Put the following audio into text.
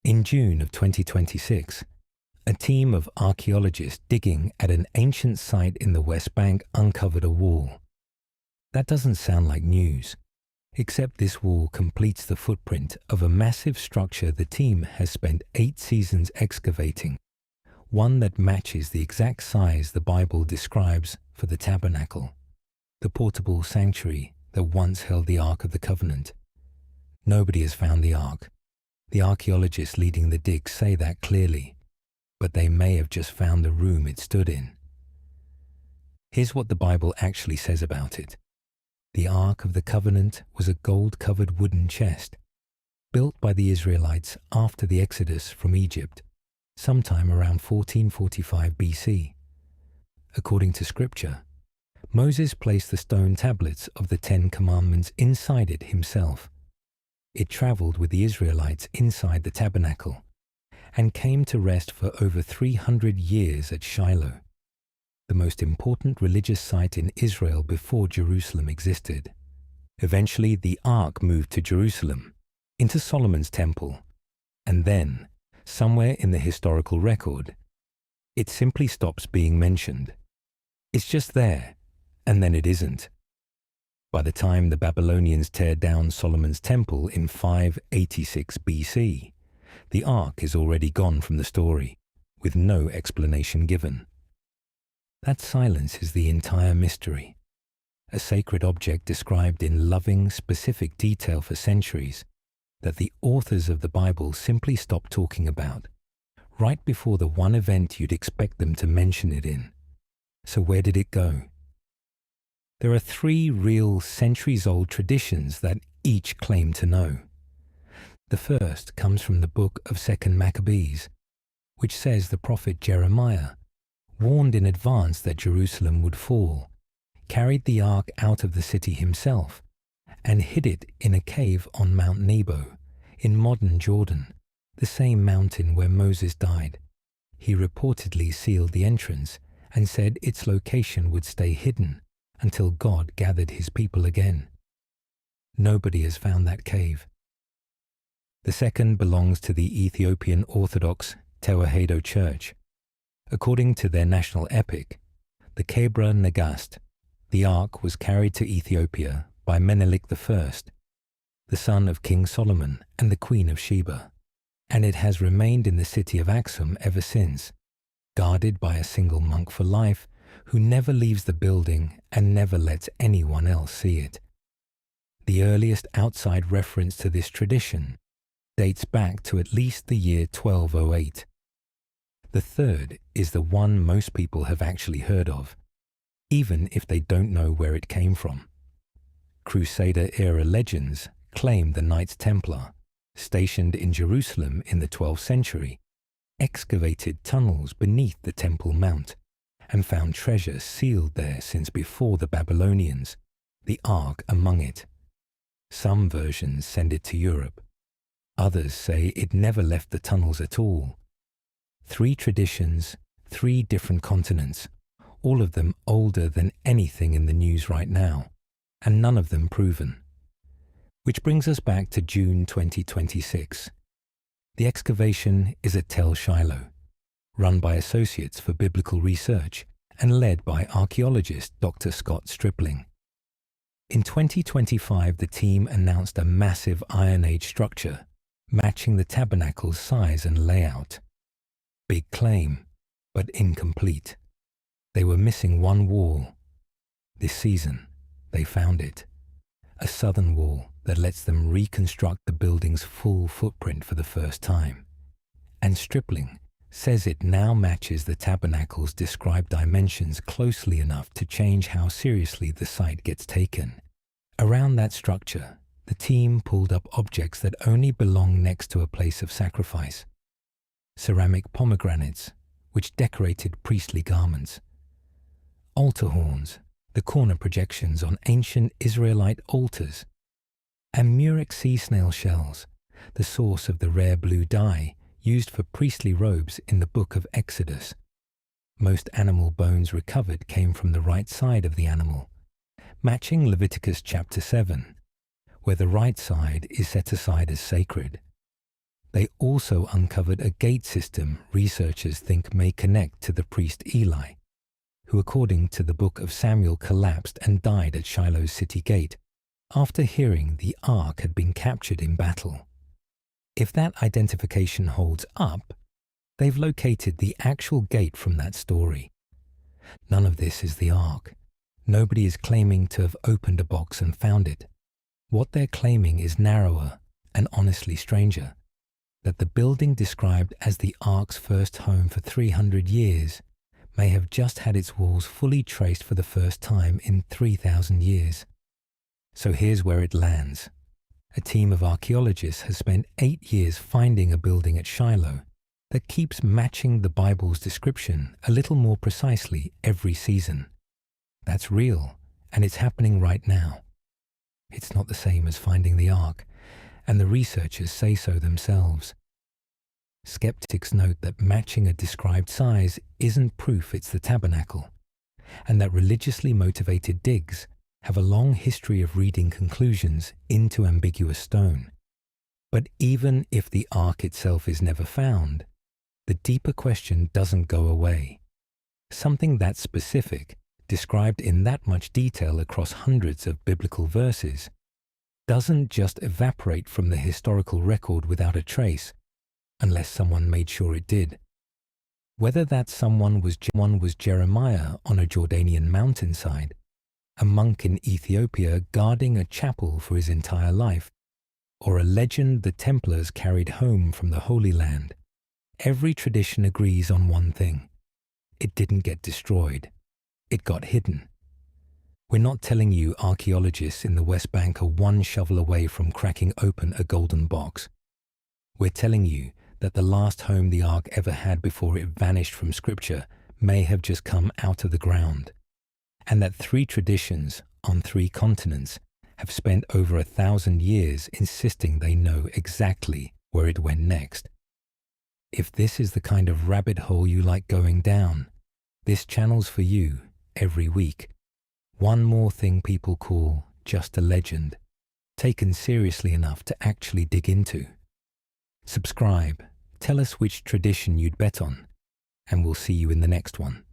In June of 2026, a team of archaeologists digging at an ancient site in the West Bank uncovered a wall. That doesn't sound like news, except this wall completes the footprint of a massive structure the team has spent 8 seasons excavating, one that matches the exact size the Bible describes for the Tabernacle, the portable sanctuary that once held the Ark of the Covenant. Nobody has found the Ark. The archaeologists leading the dig say that clearly, but they may have just found the room it stood in. Here's what the Bible actually says about it. The Ark of the Covenant was a gold-covered wooden chest, built by the Israelites after the Exodus from Egypt, sometime around 1445 BC. According to Scripture, Moses placed the stone tablets of the 10 Commandments inside it himself. It traveled with the Israelites inside the tabernacle and came to rest for over 300 years at Shiloh, the most important religious site in Israel before Jerusalem existed. Eventually, the Ark moved to Jerusalem, into Solomon's temple, and then, somewhere in the historical record, it simply stops being mentioned. It's just there, and then it isn't. By the time the Babylonians tear down Solomon's temple in 586 BC, the Ark is already gone from the story, with no explanation given. That silence is the entire mystery, a sacred object described in loving, specific detail for centuries that the authors of the Bible simply stopped talking about, right before the one event you'd expect them to mention it in. So where did it go? There are 3 real centuries-old traditions that each claim to know. The first comes from the Book of Second Maccabees, which says the prophet Jeremiah warned in advance that Jerusalem would fall, carried the ark out of the city himself, and hid it in a cave on Mount Nebo, in modern Jordan, the same mountain where Moses died. He reportedly sealed the entrance and said its location would stay hidden until God gathered his people again. Nobody has found that cave. The second belongs to the Ethiopian Orthodox Tewahedo Church. According to their national epic, the Kebra Nagast, the ark was carried to Ethiopia by Menelik I, the son of King Solomon and the Queen of Sheba, and it has remained in the city of Axum ever since, guarded by a single monk for life who never leaves the building and never lets anyone else see it. The earliest outside reference to this tradition dates back to at least the year 1208. The third is the one most people have actually heard of, even if they don't know where it came from. Crusader-era legends claim the Knights Templar, stationed in Jerusalem in the 12th century, excavated tunnels beneath the Temple Mount and found treasure sealed there since before the Babylonians, the Ark among it. Some versions send it to Europe. Others say it never left the tunnels at all. 3 traditions, 3 different continents, all of them older than anything in the news right now, and none of them proven. Which brings us back to June 2026. The excavation is at Tel Shiloh, run by Associates for Biblical Research and led by archaeologist Dr. Scott Stripling. In 2025, the team announced a massive Iron Age structure, matching the tabernacle's size and layout. Big claim, but incomplete. They were missing one wall. This season, they found it. A southern wall that lets them reconstruct the building's full footprint for the first time. And Stripling says it now matches the tabernacle's described dimensions closely enough to change how seriously the site gets taken. Around that structure, the team pulled up objects that only belong next to a place of sacrifice. Ceramic pomegranates, which decorated priestly garments. Altar horns, the corner projections on ancient Israelite altars. And Murex sea snail shells, the source of the rare blue dye used for priestly robes in the Book of Exodus. Most animal bones recovered came from the right side of the animal, matching Leviticus chapter 7, where the right side is set aside as sacred. They also uncovered a gate system researchers think may connect to the priest Eli, who according to the Book of Samuel collapsed and died at Shiloh's city gate after hearing the ark had been captured in battle. If that identification holds up, they've located the actual gate from that story. None of this is the ark. Nobody is claiming to have opened a box and found it. What they're claiming is narrower and honestly stranger, that the building described as the ark's first home for 300 years may have just had its walls fully traced for the first time in 3,000 years. So here's where it lands. A team of archaeologists has spent 8 years finding a building at Shiloh that keeps matching the Bible's description a little more precisely every season. That's real, and it's happening right now. It's not the same as finding the ark, and the researchers say so themselves. Skeptics note that matching a described size isn't proof it's the tabernacle, and that religiously motivated digs have a long history of reading conclusions into ambiguous stone. But even if the ark itself is never found, the deeper question doesn't go away. Something that specific, described in that much detail across hundreds of biblical verses, doesn't just evaporate from the historical record without a trace, unless someone made sure it did. Whether that someone was Jeremiah on a Jordanian mountainside, a monk in Ethiopia guarding a chapel for his entire life, or a legend the Templars carried home from the Holy Land, every tradition agrees on one thing: it didn't get destroyed. It got hidden. We're not telling you archaeologists in the West Bank are one shovel away from cracking open a golden box. We're telling you that the last home the ark ever had before it vanished from Scripture may have just come out of the ground, and that 3 traditions on 3 continents have spent over 1,000 years insisting they know exactly where it went next. If this is the kind of rabbit hole you like going down, this channel's for you every week. One more thing people call just a legend, taken seriously enough to actually dig into. Subscribe, tell us which tradition you'd bet on, and we'll see you in the next one.